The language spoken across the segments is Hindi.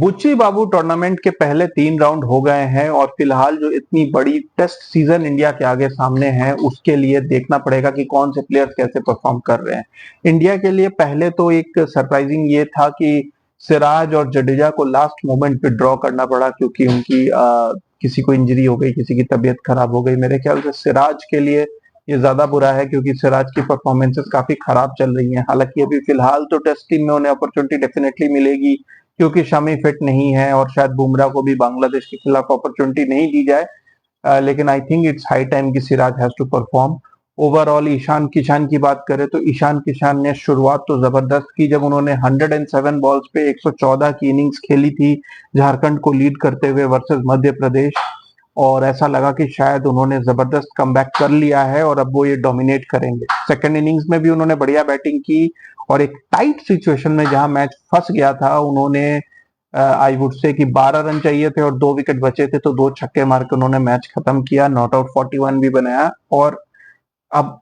बुच्ची बाबू टूर्नामेंट के पहले 3 राउंड हो गए हैं और फिलहाल जो इतनी बड़ी टेस्ट सीजन इंडिया के आगे सामने है उसके लिए देखना पड़ेगा कि कौन से प्लेयर्स कैसे परफॉर्म कर रहे हैं। इंडिया के लिए पहले तो एक सरप्राइजिंग ये था कि सिराज और जडेजा को लास्ट मोमेंट पे ड्रॉ करना पड़ा क्योंकि उनकी किसी को इंजरी हो गई, किसी की तबीयत खराब हो गई। मेरे ख्याल से सिराज के लिए ये ज्यादा बुरा है क्योंकि सिराज की परफॉर्मेंसेस काफी खराब चल रही हैं। हालांकि अभी फिलहाल तो टेस्ट टीम में उन्हें अपॉर्चुनिटी डेफिनेटली मिलेगी क्योंकि शमी फिट नहीं है और शायद बुमराह को भी बांग्लादेश के खिलाफ अपॉर्चुनिटी नहीं दी जाए। लेकिन I think it's high time कि Siraj has to perform. Overall Ishan Kishan की बात करें तो ईशान किशन ने शुरुआत तो जबरदस्त की जब उन्होंने 107 बॉल्स पे 114 की इनिंग्स खेली थी झारखंड को लीड करते हुए वर्सेस मध्य प्रदेश। और ऐसा लगा कि शायद उन्होंने जबरदस्त कमबैक कर लिया है और अब वो ये डोमिनेट करेंगे। सेकंड इनिंग्स में भी उन्होंने बढ़िया बैटिंग की और एक टाइट सिचुएशन में जहां मैच फंस गया था उन्होंने आई वुड से कि 12 रन चाहिए थे और 2 विकेट बचे थे तो 2 छक्के मार के उन्होंने मैच खत्म किया, नॉट आउट 41 भी बनाया। और अब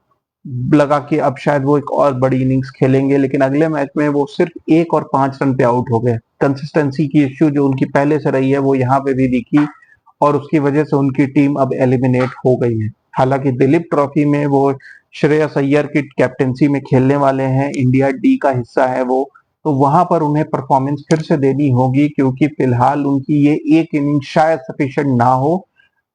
लगा कि अब शायद वो एक और बड़ी इनिंग्स खेलेंगे, लेकिन अगले मैच में वो सिर्फ 1 और 5 रन पे आउट हो गए। कंसिस्टेंसी की इश्यू जो उनकी पहले से रही है वो यहाँ पे भी दिखी और उसकी वजह से उनकी टीम अब एलिमिनेट हो गई है। हालांकि दिलीप ट्रॉफी में वो श्रेयस अय्यर की कैप्टेंसी में खेलने वाले हैं, इंडिया डी का हिस्सा है वो, तो वहां पर उन्हें परफॉर्मेंस फिर से देनी होगी क्योंकि फिलहाल उनकी ये एक इनिंग शायद सफिशिएंट ना हो,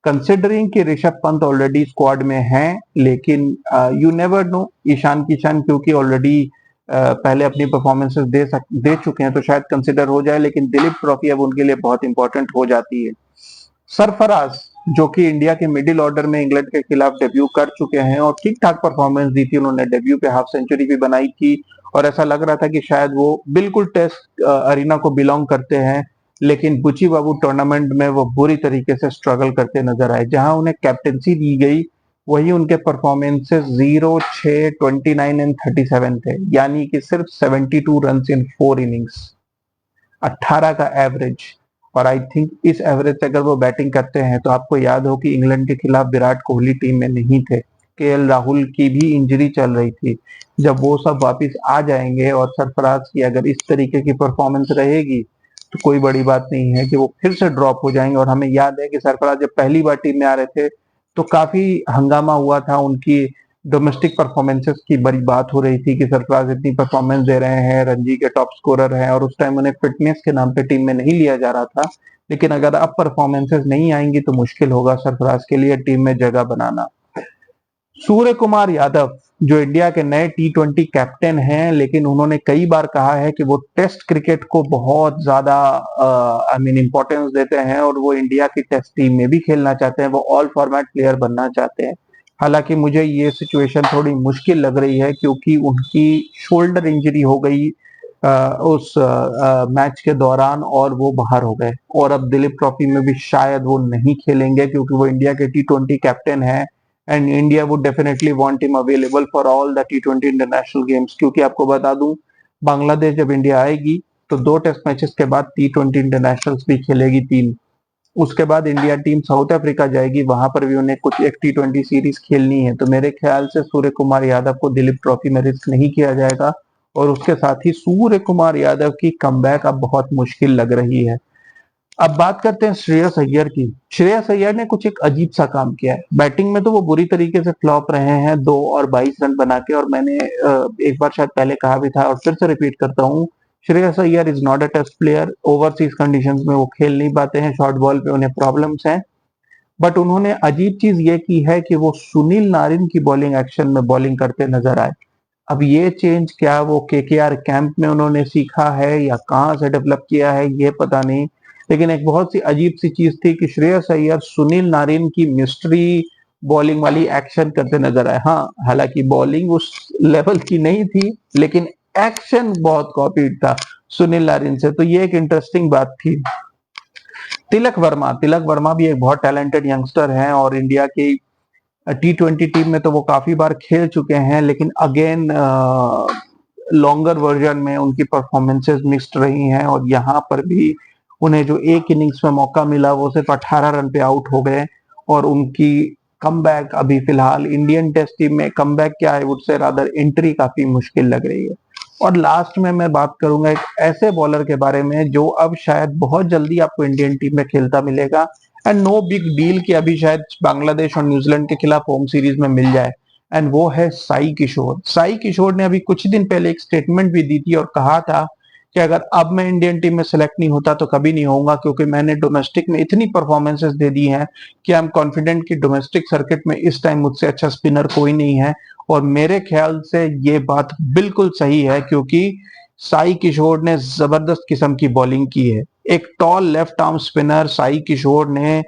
कंसिडरिंग कि ऋषभ पंत ऑलरेडी स्क्वाड में है। लेकिन you never know, Ishan Kishan क्योंकि ऑलरेडी पहले अपनी परफॉर्मेंसेस दे चुके हैं तो शायद कंसिडर हो जाए, लेकिन दिलीप ट्रॉफी अब उनके लिए बहुत इंपॉर्टेंट हो जाती है। सरफराज जो कि इंडिया के मिडिल ऑर्डर में इंग्लैंड के खिलाफ डेब्यू कर चुके हैं और ठीक ठाक परफॉर्मेंस दी थी, उन्होंने डेब्यू पे हाफ सेंचुरी भी बनाई थी और ऐसा लग रहा था कि शायद वो बिल्कुल टेस्ट अरीना को बिलोंग करते हैं। लेकिन बुची बाबू टूर्नामेंट में वो बुरी तरीके से स्ट्रगल करते नजर आए। जहां उन्हें कैप्टेंसी दी गई वही उनके परफॉर्मेंसेस 0, 6, 29 एंड 37 थे, यानी कि सिर्फ 72 रन इन 4 इनिंग्स, 18 का एवरेज। और आई थिंक इस एवरेज से अगर वो बैटिंग करते हैं तो आपको याद हो कि इंग्लैंड के खिलाफ विराट कोहली टीम में नहीं थे, केएल राहुल की भी इंजरी चल रही थी। जब वो सब वापस आ जाएंगे और सरफराज की अगर इस तरीके की परफॉर्मेंस रहेगी तो कोई बड़ी बात नहीं है कि वो फिर से ड्रॉप हो जाएंगे। और हमें याद है कि सरफराज जब पहली बार टीम में आ रहे थे तो काफी हंगामा हुआ था, उनकी डोमेस्टिक परफॉर्मेंसेस की बड़ी बात हो रही थी कि सरफराज इतनी परफॉर्मेंस दे रहे हैं, रणजी के टॉप स्कोरर हैं और उस टाइम उन्हें फिटनेस के नाम पे टीम में नहीं लिया जा रहा था। लेकिन अगर अब परफॉर्मेंसेस नहीं आएंगी तो मुश्किल होगा सरफराज के लिए टीम में जगह बनाना। सूर्य कुमार यादव जो इंडिया के नए T20 कैप्टन हैं, लेकिन उन्होंने कई बार कहा है कि वो टेस्ट क्रिकेट को बहुत ज्यादा इंपॉर्टेंस देते हैं और वो इंडिया की टेस्ट टीम में भी खेलना चाहते हैं, वो ऑल फॉर्मेट प्लेयर बनना चाहते हैं। हालांकि मुझे ये सिचुएशन थोड़ी मुश्किल लग रही है क्योंकि उनकी शोल्डर इंजरी हो गई उस मैच के दौरान और वो बाहर हो गए और अब दिलीप ट्रॉफी में भी शायद वो नहीं खेलेंगे क्योंकि वो इंडिया के T20 कैप्टन है and India would definitely want him available for all the T20 international games. क्योंकि आपको बता दूं, बांग्लादेश जब इंडिया आएगी तो 2 टेस्ट मैचेस के बाद T20 इंटरनेशनल्स भी खेलेगी 3। उसके बाद इंडिया टीम साउथ अफ्रीका जाएगी, वहां पर भी उन्हें कुछ एक T20 सीरीज खेलनी है। तो मेरे ख्याल से सूर्य कुमार यादव को दिलीप ट्रॉफी में रिस्क नहीं किया जाएगा और उसके साथ ही सूर्य कुमार यादव की कमबैक अब बहुत मुश्किल लग रही है। अब बात करते हैं श्रेयस अय्यर की। श्रेयस अय्यर ने कुछ एक अजीब सा काम किया है। बैटिंग में तो वो बुरी तरीके से फ्लॉप रहे हैं 2 और 22 रन बना के, और मैंने एक बार शायद पहले कहा भी था और फिर से रिपीट करता हूँ, Shreyas Iyer is not a test player. Overseas conditions में वो खेल नहीं पाते हैं, शॉर्ट बॉल पे उन्हें प्रॉब्लम्स हैं। बट उन्होंने अजीब चीज ये की है कि वो सुनील नारिन की बॉलिंग एक्शन में बॉलिंग करते नजर आए। अब ये चेंज क्या वो केकेआर कैंप में उन्होंने सीखा है या कहाँ से डेवलप किया है ये पता नहीं, लेकिन एक बहुत सी अजीब सी चीज थी कि श्रेयस अय्यर सुनील नारिन की मिस्ट्री बॉलिंग वाली एक्शन करते नजर आए। हाँ, हालांकि बॉलिंग उस लेवल की नहीं थी लेकिन एक्शन बहुत कॉपीड था सुनील नारिन से, तो ये एक इंटरेस्टिंग बात थी। तिलक वर्मा भी एक बहुत टैलेंटेड यंगस्टर हैं और इंडिया की T20 टीम में तो वो काफी बार खेल चुके हैं, लेकिन अगेन लॉन्गर वर्जन में उनकी परफॉर्मेंसेस मिक्स्ड रही हैं और यहाँ पर भी उन्हें जो एक इनिंग्स में मौका मिला वो सिर्फ 18 रन पे आउट हो गए और उनकी कमबैक अभी फिलहाल इंडियन टेस्ट टीम में कमबैक क्या, I would say rather entry काफी मुश्किल लग रही है। और लास्ट में मैं बात करूंगा एक ऐसे बॉलर के बारे में जो अब शायद बहुत जल्दी आपको इंडियन टीम में खेलता मिलेगा, एंड नो बिग डील कि अभी शायद बांग्लादेश और न्यूजीलैंड के खिलाफ होम सीरीज में मिल जाए, एंड वो है साई किशोर। साई किशोर ने अभी कुछ दिन पहले एक स्टेटमेंट भी दी थी और कहा था कि अगर अब मैं इंडियन टीम में सिलेक्ट नहीं होता तो कभी नहीं होऊंगा, क्योंकि मैंने डोमेस्टिक में इतनी परफॉर्मेंसेस दे दी हैं कि आई एम कॉन्फिडेंट कि डोमेस्टिक सर्किट में इस टाइम मुझसे अच्छा स्पिनर कोई नहीं है। और मेरे ख्याल से ये बात बिल्कुल सही है, क्योंकि साई किशोर ने जबरदस्त किस्म की बॉलिंग की है। एक tall left arm spinner Sai Kishore ने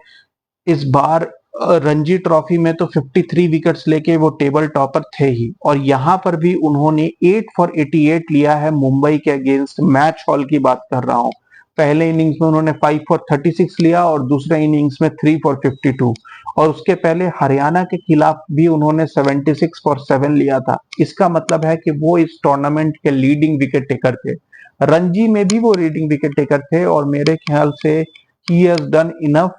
इस बार रणजी ट्रॉफी में तो 53 विकेट्स लेके वो टेबल टॉपर थे ही, और यहां पर भी उन्होंने 8 फॉर 88 लिया है मुंबई के अगेंस्ट। मैच हॉल की बात कर रहा हूं। पहले इनिंग्स में उन्होंने 5 फॉर 36 लिया और दूसरे इनिंग्स में 3 फॉर 52, और उसके पहले हरियाणा के खिलाफ भी उन्होंने 76 फॉर 7 लिया था। इसका मतलब है कि वो इस टूर्नामेंट के लीडिंग विकेट टेकर थे। रणजी में भी वो लीडिंग विकेट टेकर थे, और मेरे ख्याल से he has done enough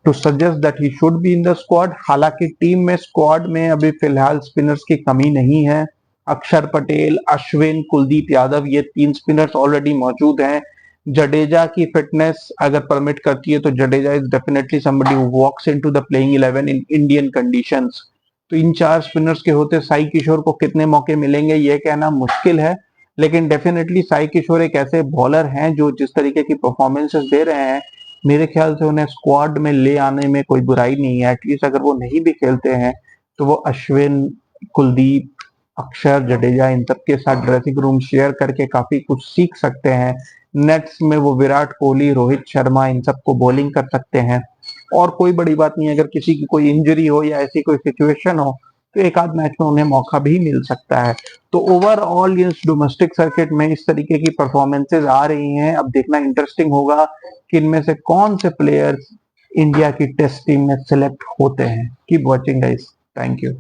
to suggest that he should be in the squad. हालांकि टीम में स्क्वाड में अभी फिलहाल स्पिनर्स की कमी नहीं है। अक्षर पटेल, अश्विन, कुलदीप यादव, ये 3 स्पिनर्स ऑलरेडी मौजूद हैं। जडेजा की फिटनेस अगर परमिट करती है तो Jadeja is definitely somebody who walks into the playing 11 in Indian conditions. तो इन 4 स्पिनर्स के होते साई किशोर को कितने मौके मिलेंगे ये कहना मुश्किल है, लेकिन डेफिनेटली साई किशोर एक ऐसे बॉलर हैं जो जिस तरीके की परफॉर्मेंसेस दे रहे हैं, मेरे ख्याल से उन्हें स्क्वाड में ले आने में कोई बुराई नहीं है। एटलीस्ट अगर वो नहीं भी खेलते हैं तो वो अश्विन, कुलदीप, अक्षर, जडेजा, इन सब के साथ ड्रेसिंग रूम शेयर करके काफी कुछ सीख सकते हैं। नेट्स में वो विराट कोहली, रोहित शर्मा, इन सबको बॉलिंग कर सकते हैं। और कोई बड़ी बात नहीं, अगर किसी की कोई इंजरी हो या ऐसी कोई सिचुएशन हो तो एक आध मैच में उन्हें मौका भी मिल सकता है। तो ओवरऑल इस डोमेस्टिक सर्किट में इस तरीके की परफॉर्मेंसेज आ रही हैं। अब देखना इंटरेस्टिंग होगा कि इनमें से कौन से प्लेयर्स इंडिया की टेस्ट टीम में सिलेक्ट होते हैं। Keep watching guys, thank you.